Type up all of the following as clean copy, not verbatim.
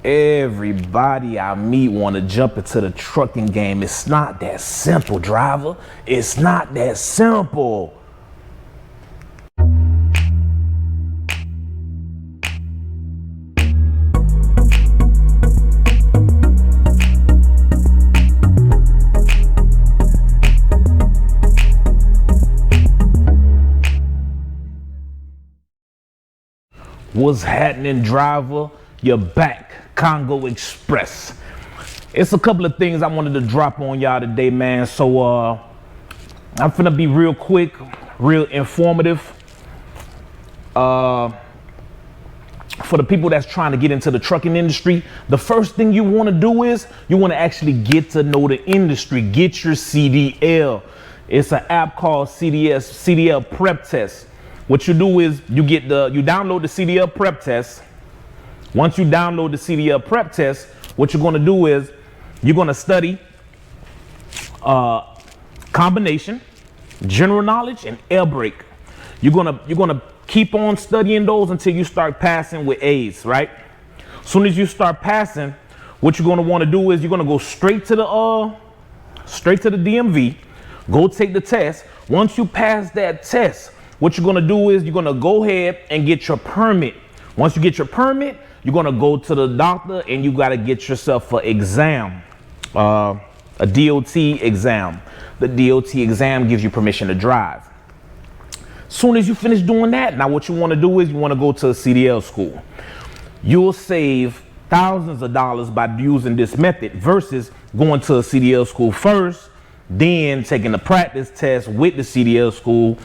Everybody I meet want to jump into the trucking game. It's not that simple, driver. It's not that simple. What's happening, driver? You're back. Congo Express. It's a couple of things I wanted to drop on y'all today, man. So I'm finna be real quick, real informative. For the people that's trying to get into the trucking industry, the first thing you want to do is you want to actually get to know the industry. Get your CDL. It's an app called CDL Prep test. What you do is you download the CDL Prep test. Once you download the CDL Prep test, what you're going to do is you're going to study combination, general knowledge, and air brake. You're gonna keep on studying those until you start passing with A's, right? As soon as you start passing, what you're going to want to do is you're going to go straight to the DMV, go take the test. Once you pass that test, what you're going to do is you're going to go ahead and get your permit. Once you get your permit, you're going to go to the doctor and you got to get yourself an exam, a DOT exam. The DOT exam gives you permission to drive. Soon as you finish doing that, now what you want to do is you want to go to a CDL school. You'll save thousands of dollars by using this method versus going to a CDL school first, then taking the practice test with the CDL school,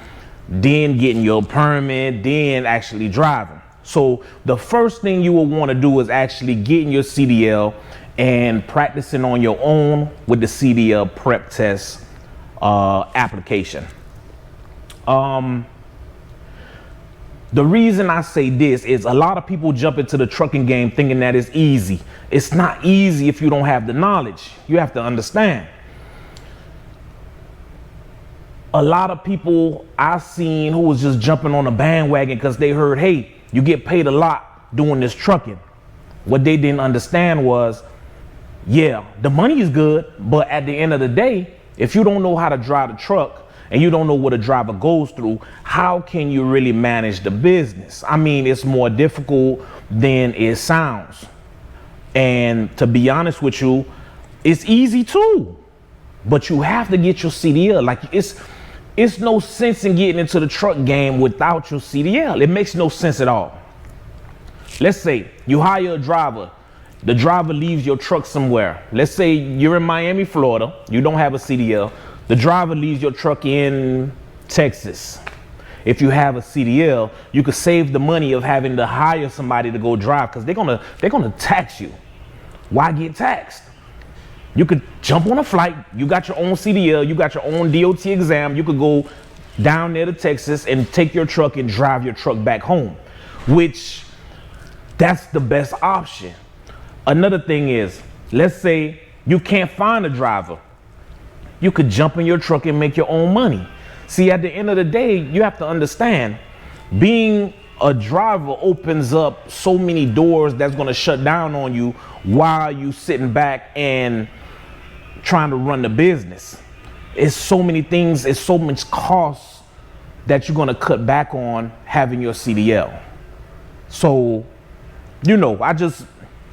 then getting your permit, then actually driving. So the first thing you will want to do is actually getting your CDL and practicing on your own with the CDL Prep test application. The reason I say this is a lot of people jump into the trucking game thinking that it's easy. It's not easy if you don't have the knowledge. You have to understand. A lot of people I've seen who was just jumping on a bandwagon because they heard, hey, you get paid a lot doing this trucking. What they didn't understand was, yeah, the money is good, but at the end of the day, if you don't know how to drive the truck and you don't know what a driver goes through, how can you really manage the business? I mean, it's more difficult than it sounds. And to be honest with you, it's easy too, but you have to get your CDL. Like it's no sense in getting into the truck game without your CDL. It makes no sense at all. Let's say you hire a driver. The driver leaves your truck somewhere. Let's say you're in Miami, Florida. You don't have a CDL. The driver leaves your truck in Texas. If you have a CDL, you could save the money of having to hire somebody to go drive because they're gonna tax you. Why get taxed? You could jump on a flight, you got your own CDL, you got your own DOT exam, you could go down there to Texas and take your truck and drive your truck back home, which that's the best option. Another thing is, let's say you can't find a driver. You could jump in your truck and make your own money. See, at the end of the day, you have to understand, being a driver opens up so many doors that's gonna shut down on you while you sitting back and trying to run the business. It's so many things, it's so much costs that you're gonna cut back on having your CDL. So, you know,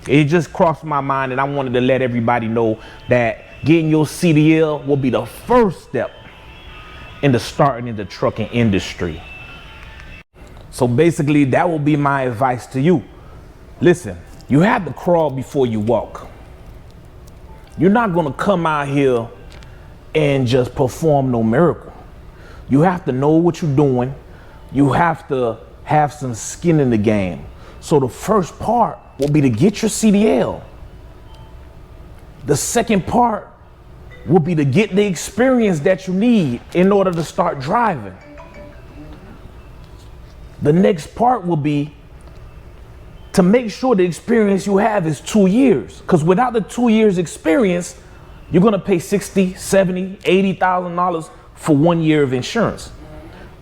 it just crossed my mind and I wanted to let everybody know that getting your CDL will be the first step into starting in the trucking industry. So basically that will be my advice to you. Listen, you have to crawl before you walk. You're not gonna come out here and just perform no miracle. You have to know what you're doing. You have to have some skin in the game. So the first part will be to get your CDL. The second part will be to get the experience that you need in order to start driving. The next part will be to make sure the experience you have is 2 years. Because without the 2 years experience, you're gonna pay $60,000, $70,000, $80,000 for 1 year of insurance.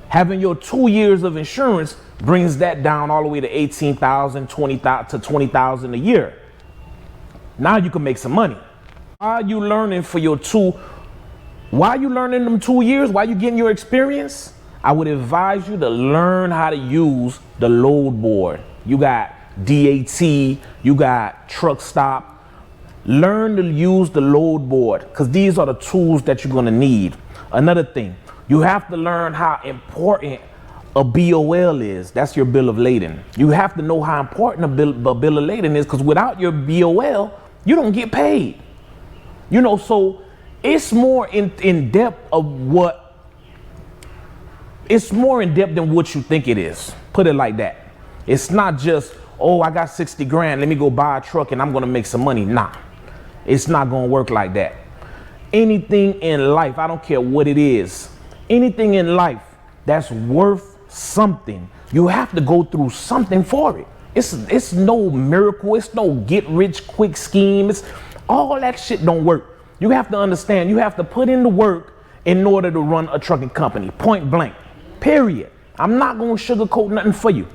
Having your 2 years of insurance brings that down all the way to $18,000, $20,000 to $20,000 a year. Now you can make some money. While you learning for your while you learning them 2 years, while you getting your experience, I would advise you to learn how to use the load board. You got DAT, you got truck stop. Learn to use the load board, because these are the tools that you're gonna need. Another thing, you have to learn how important a BOL is. That's your bill of lading. You have to know how important a bill of lading is, because without your BOL, you don't get paid. You know, so it's more in depth of what, it's more in depth than what you think it is. Put it like that. It's not just, oh, I got 60 grand, let me go buy a truck and I'm gonna make some money. Nah, it's not gonna work like that. Anything in life, I don't care what it is, anything in life that's worth something, you have to go through something for it. It's no miracle, it's no get rich quick scheme. It's all that shit don't work. You have to understand, you have to put in the work in order to run a trucking company, point blank, period. I'm not gonna sugarcoat nothing for you.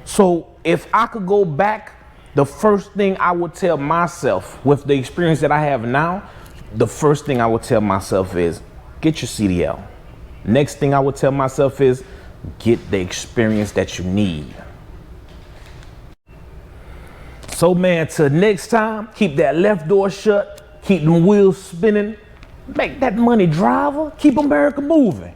So if I could go back, the first thing I would tell myself with the experience that I have now, the first thing I would tell myself is get your CDL. Next thing I would tell myself is get the experience that you need. So man, till next time, keep that left door shut, keep them wheels spinning, make that money, driver, keep America moving.